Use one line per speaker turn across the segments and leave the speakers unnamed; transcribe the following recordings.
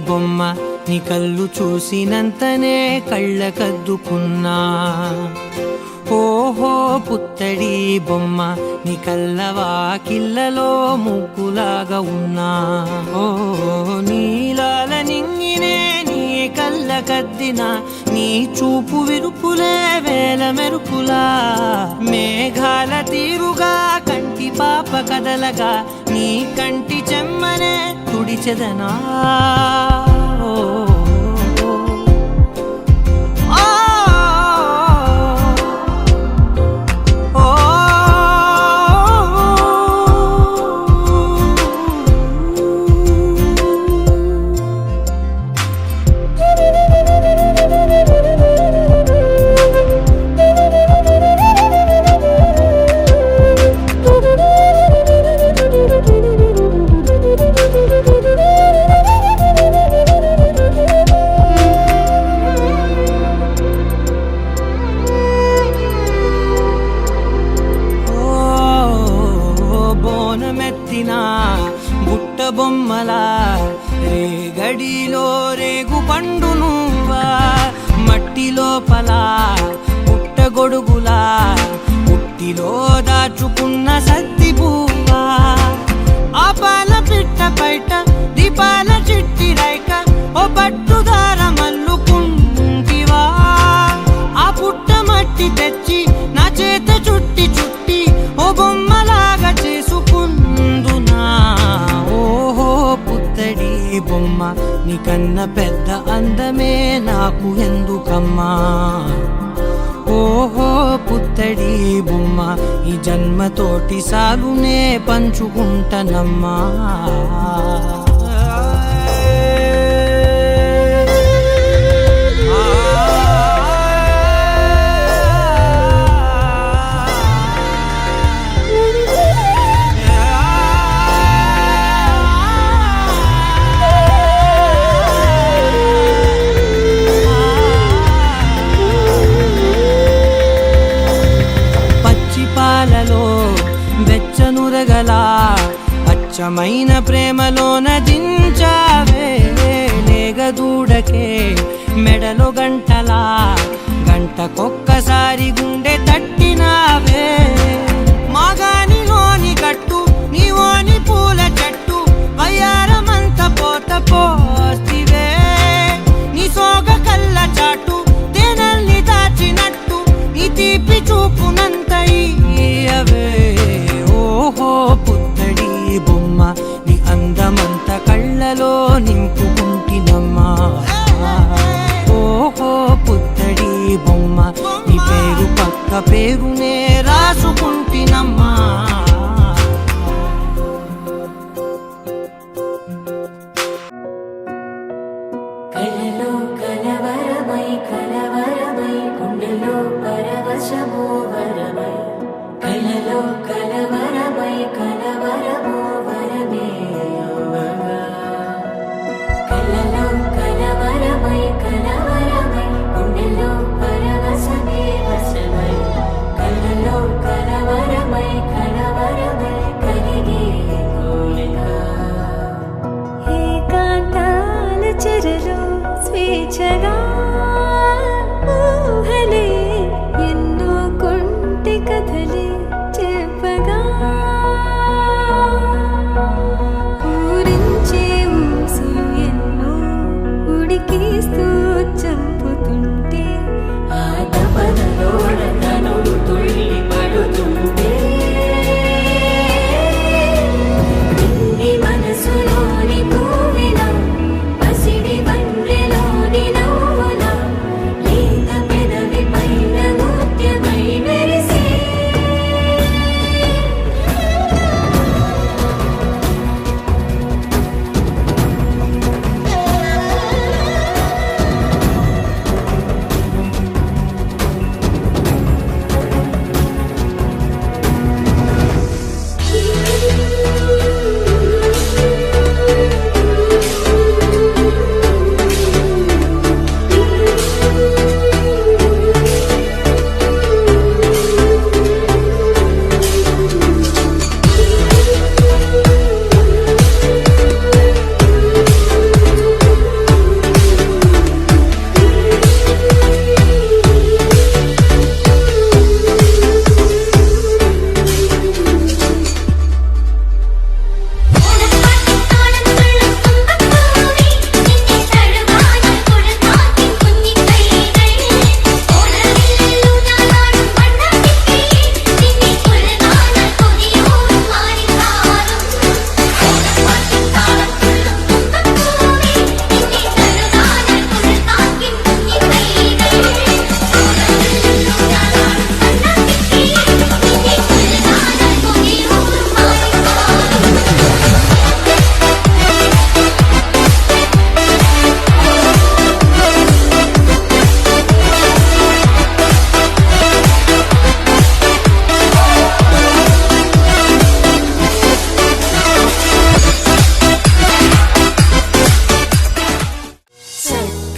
బొమ్మ నీ కళ్ళు చూసినంతనే కళ్ళకద్దుకున్నా. ఓహో పుత్తడి బొమ్మ నీ కళ్ళవాకిళ్ళలో ముగ్గులాగా ఉన్నా. ఓ నీలాల నింగినే నీ కళ్ళకద్దిన నీ చూపు విరుపులే వేల మెరుపులా. మేఘాల తీరుగా కంటి పాప కదలగా నీ కంటి చెమ్మనే తుడిచెదనా. బుట్ట బొమ్మలా రేగడిలో రేగు పండు నువ్వా. మట్టి లోపల పుట్ట గొడుగులా పుట్టిలో దాచుకున్న సత్తి పువ్వా. ఆ పాల పిట్ట బయట దీపాల చిట్టి రైక ఓ పట్టుదార మల్లుకుంటివా. ఆ పుట్ట మట్టి తెచ్చి నా చేత చుట్టి చుట్టి ఓ బొమ్మలాగా చేసుకుందునా. ఓహో పుత్తడి బొమ్మ నీకన్న పెద్ద అందమే నాకు ఎందుకమ్మా. ఓహో పుత్తడి బొమ్మ ఈ జన్మతోటి సాలునే పంచుకుంటనమ్మా. పాలలో వెచ్చనురగలా అచ్చమైన ప్రేమలోన దించావే. లేగదూడకే మెడలో గంటలా గంటకొక్కసారి గుండె తట్టినావే. మాగానిలోని గట్టు నీవోని పూల చెట్టు వయ్యారమంత పోత పోస్తివే. నీ సోగ కళ్ళ చాటు తేనల్ని దాచినట్టు నీ తీపి చూపునంత ఇయ్యవే. ఓహో పుత్తడి బొమ్మ నీ అందమంత కళ్ళలో నింపుకుంటినమ్మా. ఓహో పుత్తడి బొమ్మ నీ పేరు పక్క పేరునే రాసుకుంటినమ్మా.
కలలో కలవరమై కలవరమై గుండెలో పరవశమో వరమై. కలలో కలవరమై కలవరమో వరమే అవ్వగా. కలలో కలవరమై కలవరమై గుండెలో పరవశమే వశమై. కలలో కలవరమై కలవరమై కలిగే కోరిక. ఏకాంతాల చెరలో స్వేచ్ఛగా ఊహలే ఎన్నో కొంటి కథలే చెప్పగా. ఊరించే ఊసులు ఎన్నో ఉడికిస్తూ చంపుతుంటే ఆ తపనలోన తనువు తుళ్ళి పడుతుంటే. నిన్ని మనసులోని పూవిలా పసిడి బండ్రెలోని నవ్వులా లేత పెదవి పైన ముత్యమై మెరిసే.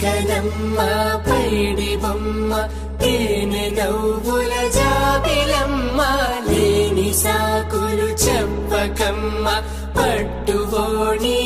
చిలకలమ్మ పైడి బొమ్మ తేనె నవ్వుల జాబిలమ్మ లేని సాకులు చెప్పకమ్మ పట్టువోణి